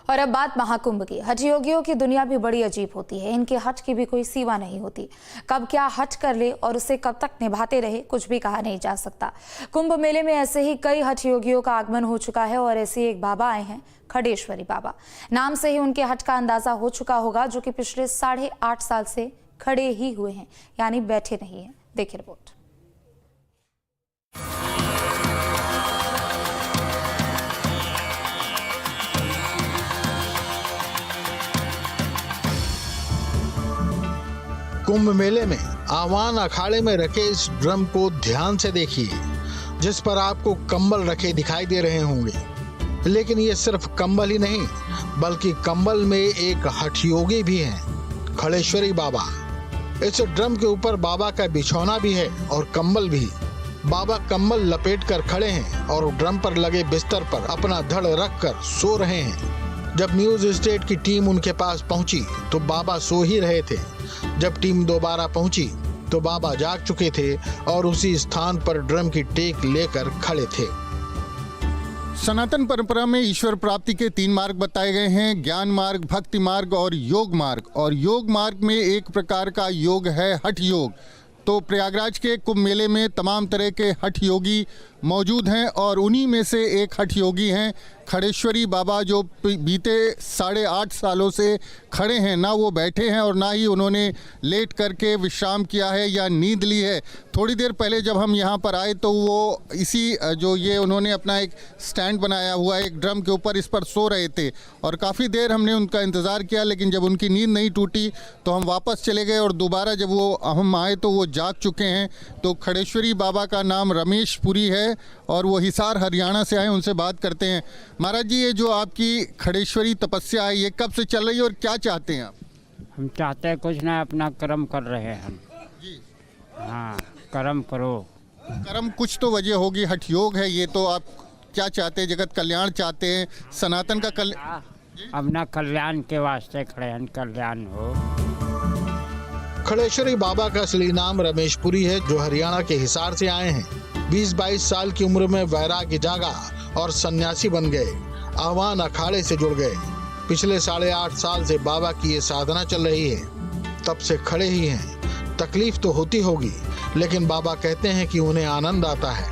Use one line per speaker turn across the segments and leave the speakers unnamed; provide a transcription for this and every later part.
और अब बात महाकुंभ की। हठ योगियों की दुनिया भी बड़ी अजीब होती है। इनके हठ की भी कोई सीमा नहीं होती। कब क्या हठ कर ले और उसे कब तक निभाते रहे, कुछ भी कहा नहीं जा सकता। कुंभ मेले में ऐसे ही कई हठ योगियों का आगमन हो चुका है और ऐसे एक बाबा आए हैं, खड़ेश्वरी बाबा। नाम से ही उनके हठ का अंदाजा हो चुका होगा, जो कि पिछले 8.5 साल से खड़े ही हुए हैं, यानी बैठे नहीं हैं। देखिए रिपोर्ट।
कुंभ मेले में आवान अखाड़े में रखे इस ड्रम को ध्यान से देखिए, जिस पर आपको कंबल रखे दिखाई दे रहे होंगे। लेकिन ये सिर्फ कंबल ही नहीं, बल्कि कंबल में एक हठ योगी भी हैं, खड़ेश्वरी बाबा। इस ड्रम के ऊपर बाबा का बिछौना भी है और कंबल भी। बाबा कंबल लपेट कर खड़े हैं और ड्रम पर लगे बिस्तर पर अपना धड़ रख कर सो रहे हैं। जब न्यूज स्टेट की टीम उनके पास पहुंची तो बाबा सो ही रहे थे। जब टीम दोबारा पहुंची तो बाबा जाग चुके थे और उसी स्थान पर ड्रम की टेक लेकर खड़े थे।
सनातन परंपरा में ईश्वर प्राप्ति के 3 मार्ग बताए गए हैं, ज्ञान मार्ग, भक्ति मार्ग और योग मार्ग। और योग मार्ग में एक प्रकार का योग है हठ योग। तो प्रयागराज के कुंभ मेले में तमाम तरह के हठ योगी मौजूद हैं और उन्हीं में से एक हठ योगी हैं खड़ेश्वरी बाबा, जो बीते 8.5 सालों से खड़े हैं। ना वो बैठे हैं और ना ही उन्होंने लेट करके विश्राम किया है या नींद ली है। थोड़ी देर पहले जब हम यहाँ पर आए तो वो इसी जो ये उन्होंने अपना एक स्टैंड बनाया हुआ है एक ड्रम के ऊपर, इस पर सो रहे थे और काफ़ी देर हमने उनका इंतज़ार किया। लेकिन जब उनकी नींद नहीं टूटी तो हम वापस चले गए और दोबारा जब हम आए तो वो जाग चुके हैं। तो खड़ेश्वरी बाबा का नाम रमेश पुरी है और वो हिसार हरियाणा से आए। उनसे बात करते हैं। महाराज जी, ये जो आपकी खड़ेश्वरी तपस्या है, ये कब से चल रही है और क्या चाहते हैं आप?
हम चाहते हैं कुछ ना, अपना कर्म कर रहे हैं हम
जी।
हाँ, कर्म करो।
कर्म कुछ तो वजह होगी, हठ योग है ये। तो आप क्या चाहते हैं? जगत कल्याण चाहते हैं, सनातन का कल्याण,
अपना कल्याण के वास्ते खड़े हैं, कल्याण हो।
खड़ेश्वरी बाबा का असली नाम रमेश पुरी है, जो हरियाणा के हिसार से आए हैं। 20-22 साल की उम्र में वैराग्य जागा और सन्यासी बन गए। आह्वान अखाड़े से जुड़ गए। पिछले 8.5 साल से बाबा की ये साधना चल रही है, तब से खड़े ही हैं। तकलीफ तो होती होगी, लेकिन बाबा कहते हैं कि उन्हें आनंद आता है।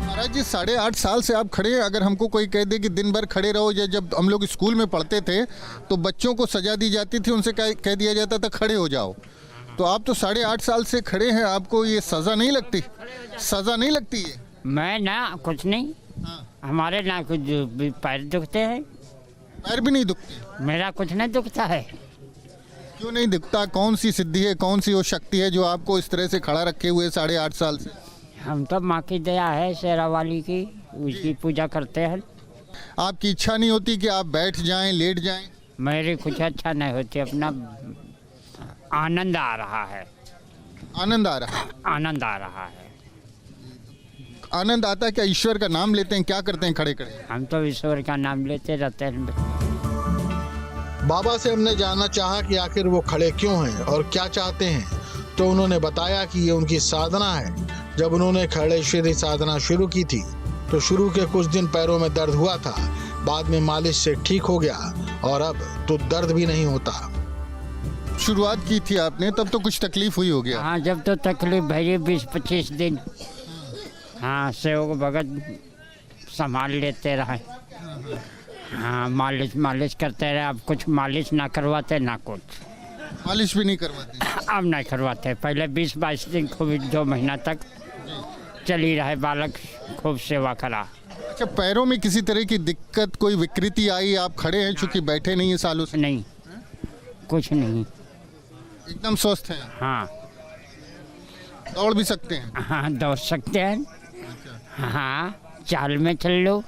महाराज जी, 8.5 साल से आप खड़े हैं। अगर हमको कोई कह दे कि दिन भर खड़े रहो, या जब हम लोग स्कूल में पढ़ते थे तो बच्चों को सजा दी जाती थी, उनसे कह दिया जाता था खड़े हो जाओ। तो आप तो 8.5 साल से खड़े हैं, आपको ये सजा नहीं लगती? सजा नहीं लगती है?
मैं ना कुछ नहीं।
हाँ।
हमारे ना कुछ पैर दुखते हैं।
पैर भी नहीं दुखते?
मेरा कुछ नहीं दुखता है।
क्यों नहीं दिखता? कौन सी सिद्धि है, कौन सी वो शक्ति है जो आपको इस तरह से खड़ा रखे हुए 8.5 साल से?
हम तो माँ की दया है, शेरा वाली की, उसकी पूजा करते हैं।
आपकी इच्छा नहीं होती कि आप बैठ जाएं, लेट जाएं?
मेरी कुछ अच्छा नहीं होती, अपना आनंद आ रहा है।
आनंद आ रहा है?
आनंद आ रहा है।
आनंद आता है? क्या ईश्वर का नाम लेते हैं? क्या करते हैं खड़े खड़े?
हम तो ईश्वर का नाम लेते रहते हैं।
बाबा से हमने जानना चाहा कि आखिर वो खड़े क्यों हैं और क्या चाहते हैं, तो उन्होंने बताया कि ये उनकी साधना है। जब उन्होंने खड़ेश्वरी साधना शुरू की थी तो शुरू के कुछ दिन पैरों में दर्द हुआ था, बाद में मालिश से ठीक हो गया और अब तो दर्द भी नहीं होता।
शुरुआत की थी आपने, तब तो कुछ तकलीफ हुई होगी?
हाँ, जब तो तकलीफ भरी 20-25 दिन। हाँ, सेवक भगत संभाल लेते रहे। हाँ, मालिश करते रहे। अब कुछ मालिश ना करवाते ना कुछ।
मालिश भी नहीं करवाते?
अब नहीं करवाते। पहले 20-22 दिन खूब 2 महीना तक चली रहे, बालक खूब सेवा करा।
अच्छा, पैरों में किसी तरह की दिक्कत, कोई विकृति आई? आप खड़े हैं चूंकि बैठे नहीं है सालों से?
नहीं, कुछ नहीं,
एकदम स्वस्थ हैं?
हाँ।
दौड़ भी सकते हैं?
हाँ, दौड़ सकते हैं। हाँ, चाल में चल लो।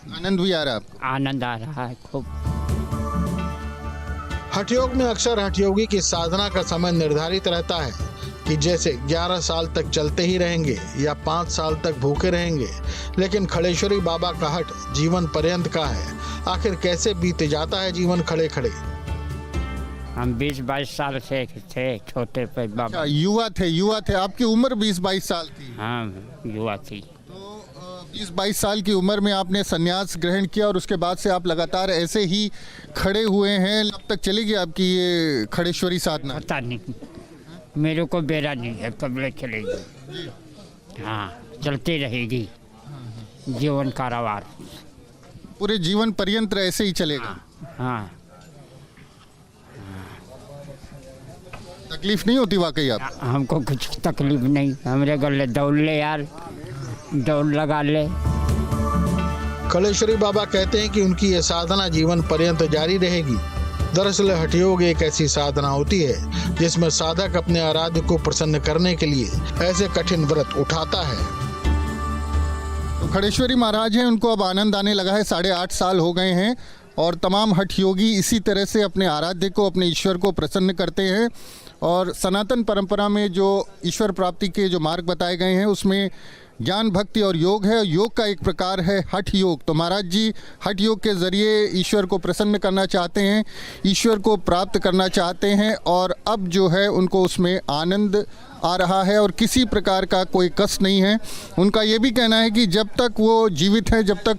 आनंद भी आ रहा है आपको?
आनंद आ रहा है खूब।
हठयोग में अक्सर हठयोगी की साधना का समय निर्धारित रहता है कि जैसे 11 साल तक चलते ही रहेंगे या 5 साल तक भूखे रहेंगे। लेकिन खड़ेश्वरी बाबा का हठ जीवन पर्यंत का है। आखिर कैसे बीते जाता है जीवन खड़े खड़े?
हम 20-22 साल से थे छोटे पे बाबा।
अच्छा, युवा थे आपकी उम्र 20-22 साल थी?
हाँ, युवा थी।
तो 20-22 साल की उम्र में आपने संन्यास ग्रहण किया और उसके बाद से आप लगातार ऐसे ही खड़े हुए हैं। कब तक चलेगी आपकी ये खड़ेश्वरी साधना?
पता नहीं, मेरे को बेरा नहीं है कब ले चलेगी। हाँ, चलती रहेगी जीवन कारावार।
पूरे जीवन पर्यंत ऐसे ही चलेगा?
हाँ,
तकलीफ नहीं होती वाकई आप?
हमको कुछ तकलीफ नहीं। हमारे गले दौड़ ले यार, दौड़ लगा ले।
कलेश्वरी बाबा कहते हैं कि उनकी ये साधना जीवन पर्यंत जारी रहेगी। दरअसल हठयोग एक ऐसी साधना होती है जिसमें साधक अपने आराध्य को प्रसन्न करने के लिए ऐसे कठिन व्रत उठाता है।
तो खड़ेश्वरी महाराज हैं, उनको अब आनंद आने लगा है। 8.5 साल हो गए हैं और तमाम हठ योगी इसी तरह से अपने आराध्य को, अपने ईश्वर को प्रसन्न करते हैं। और सनातन परंपरा में जो ईश्वर प्राप्ति के जो मार्ग बताए गए हैं उसमें ज्ञान, भक्ति और योग है। योग का एक प्रकार है हठ योग। तो महाराज जी हठ योग के ज़रिए ईश्वर को प्रसन्न करना चाहते हैं, ईश्वर को प्राप्त करना चाहते हैं और अब जो है उनको उसमें आनंद आ रहा है और किसी प्रकार का कोई कष्ट नहीं है। उनका ये भी कहना है कि जब तक वो जीवित हैं, जब तक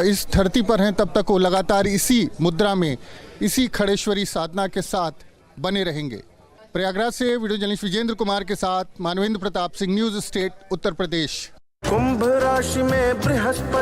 इस धरती पर हैं, तब तक वो लगातार इसी मुद्रा में, इसी खड़ेश्वरी साधना के साथ बने रहेंगे। प्रयागराज से वीडियो जर्नलिस्ट विजेंद्र कुमार के साथ मानवेंद्र प्रताप सिंह, न्यूज़ स्टेट, उत्तर प्रदेश।
कुंभ राशि में बृहस्पति